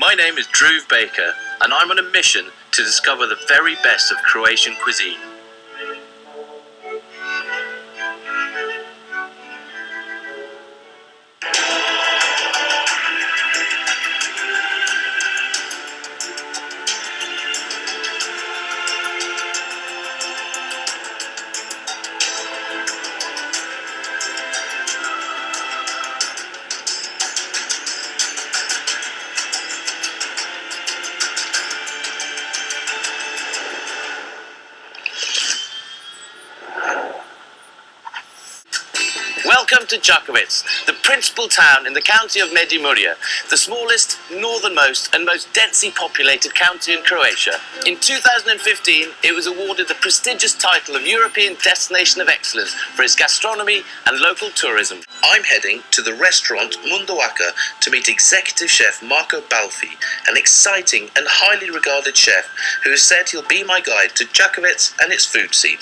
My name is Drew Baker, and I'm on a mission to discover the very best of Croatian cuisine. Welcome to Cakovec, the principal town in the county of Međimurje, the smallest, northernmost and most densely populated county in Croatia. In 2015, it was awarded the prestigious title of European Destination of Excellence for its gastronomy and local tourism. I'm heading to the restaurant Mundoaka to meet executive chef Marko Balfi, an exciting and highly regarded chef who has said he'll be my guide to Cakovec and its food scene.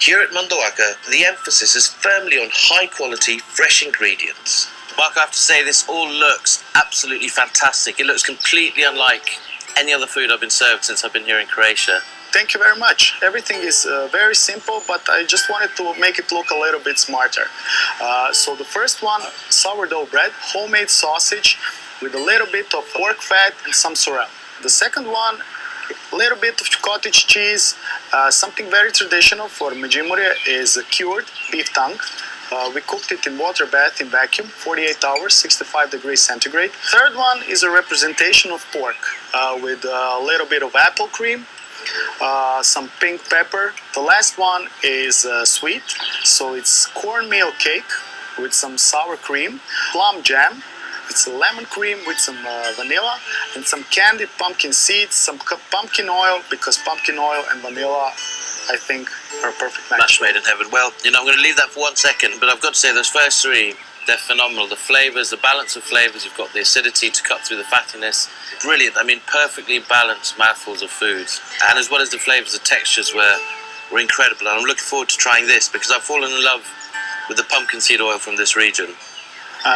Here at Mundoaka, the emphasis is firmly on high-quality, fresh ingredients. Mark, I have to say, this all looks absolutely fantastic. It looks completely unlike any other food I've been served since I've been here in Croatia. Thank you very much. Everything is very simple, but I just wanted to make it look a little bit smarter. So the first one, sourdough bread, homemade sausage with a little bit of pork fat and some sorrel. The second one, a little bit of cottage cheese. Something very traditional for Međimurje is cured beef tongue. We cooked it in water bath in vacuum, 48 hours, 65 degrees centigrade. Third one is a representation of pork with a little bit of apple cream, some pink pepper. The last one is sweet, so it's cornmeal cake with some sour cream, plum jam. It's a lemon cream with some vanilla and some candied pumpkin seeds, some pumpkin oil, because pumpkin oil and vanilla, I think, are a perfect match. Match made in heaven. Well, you know, I'm going to leave that for 1 second, but I've got to say those first three, they're phenomenal. The flavours, the balance of flavours, you've got the acidity to cut through the fattiness. Brilliant. I mean, perfectly balanced mouthfuls of foods. And as well as the flavours, the textures were incredible. And I'm looking forward to trying this because I've fallen in love with the pumpkin seed oil from this region.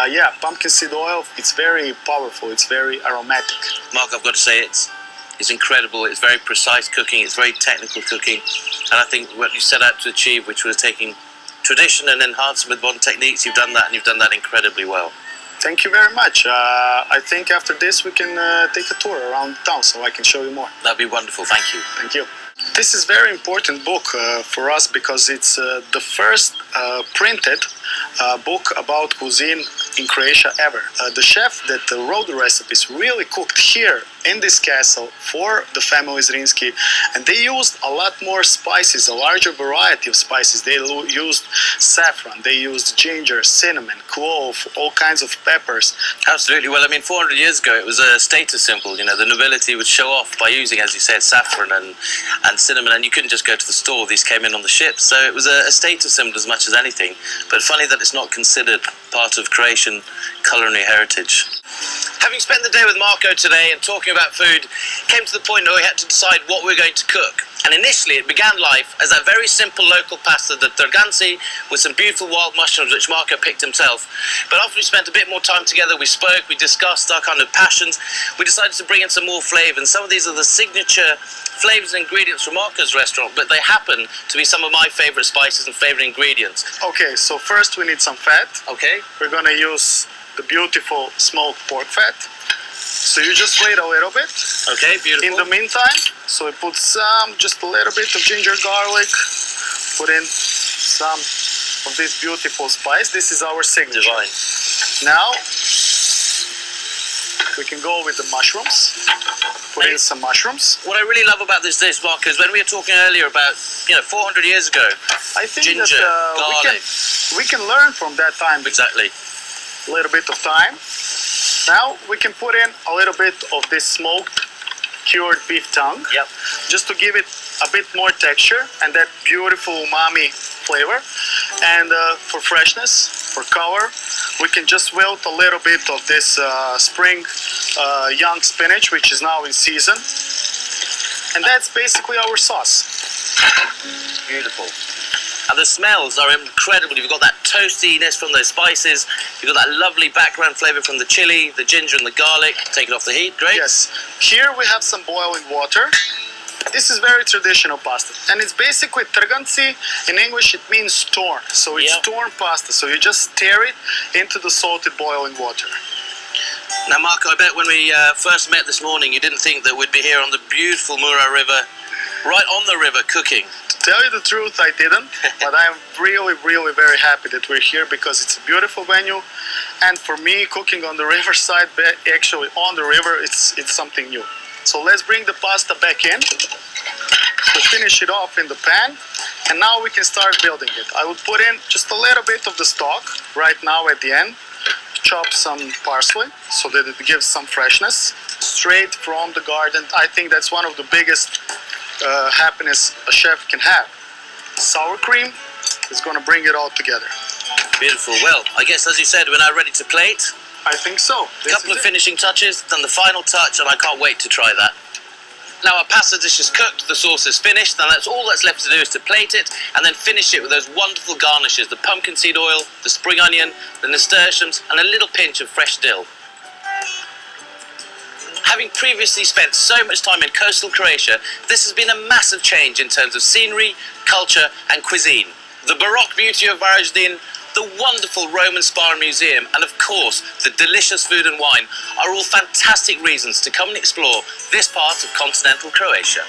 Yeah, pumpkin seed oil, it's very powerful, it's very aromatic. Mark, I've got to say it's incredible, it's very precise cooking, it's very technical cooking, and I think what you set out to achieve, which was taking tradition and enhancing with modern techniques, you've done that, and you've done that incredibly well. Thank you very much. I think after this we can take a tour around town so I can show you more. That'd be wonderful, thank you. Thank you. This is a very important book for us because it's the first printed book about cuisine in Croatia ever. The chef that wrote the recipes really cooked here in this castle for the family Zrinski, and they used a lot more spices, a larger variety of spices. They used saffron, they used ginger, cinnamon, clove, all kinds of peppers. Absolutely. Well, I mean, 400 years ago it was a status symbol. You know, the nobility would show off by using, as you said, saffron and cinnamon, and you couldn't just go to the store. These came in on the ship, so it was a status symbol as much as anything. But funny that it's not considered part of Croatian culinary heritage. Having spent the day with Marko today and talking about food, came to the point where we had to decide what we were going to cook. And initially it began life as that very simple local pasta, the terganci, with some beautiful wild mushrooms which Marko picked himself. But after we spent a bit more time together, we spoke, we discussed our kind of passions, we decided to bring in some more flavour. And some of these are the signature flavours and ingredients from Marko's restaurant, but they happen to be some of my favourite spices and favourite ingredients. Okay, so first we need some fat. Okay. We're gonna use the beautiful smoked pork fat. So you just wait a little bit. Okay, beautiful. In the meantime, so we put just a little bit of ginger garlic, put in some of this beautiful spice. This is our signature. Divine. Now, we can go with the mushrooms. Put in some mushrooms. What I really love about this dish, Mark, is when we were talking earlier about, 400 years ago, I think ginger, that garlic. we can learn from that time. Exactly. A little bit of time. Now we can put in a little bit of this smoked cured beef tongue. Yep. Just to give it a bit more texture and that beautiful umami flavor. And for freshness, for color, we can just wilt a little bit of this spring young spinach, which is now in season. And that's basically our sauce. Beautiful. And the smells are incredible. You've got that toastiness from those spices. You've got that lovely background flavour from the chili, the ginger and the garlic. Take it off the heat, great. Yes. Here we have some boiling water. This is very traditional pasta. And it's basically trganci. In English it means torn. So it's torn pasta. So you just stir it into the salted boiling water. Now Marco, I bet when we first met this morning you didn't think that we'd be here on the beautiful Mura River, right on the river, cooking. To tell you the truth, I didn't, but I'm really very happy that we're here because it's a beautiful venue, and for me, cooking on the riverside, actually on the river, it's something new. So let's bring the pasta back in. We finish it off in the pan, and now we can start building it. I will put in just a little bit of the stock right now at the end. Chop some parsley so that it gives some freshness straight from the garden. I think that's one of the biggest happiness a chef can have. Sour cream is going to bring it all together. Beautiful. Well, I guess as you said, we're now ready to plate. I think so. A couple of finishing touches, then the final touch, and I can't wait to try that. Now our pasta dish is cooked, the sauce is finished, and that's all that's left to do is to plate it and then finish it with those wonderful garnishes, the pumpkin seed oil, the spring onion, the nasturtiums, and a little pinch of fresh dill. Having previously spent so much time in coastal Croatia, this has been a massive change in terms of scenery, culture, and cuisine. The Baroque beauty of Varaždin, the wonderful Roman Spa and Museum, and of course, the delicious food and wine are all fantastic reasons to come and explore this part of continental Croatia.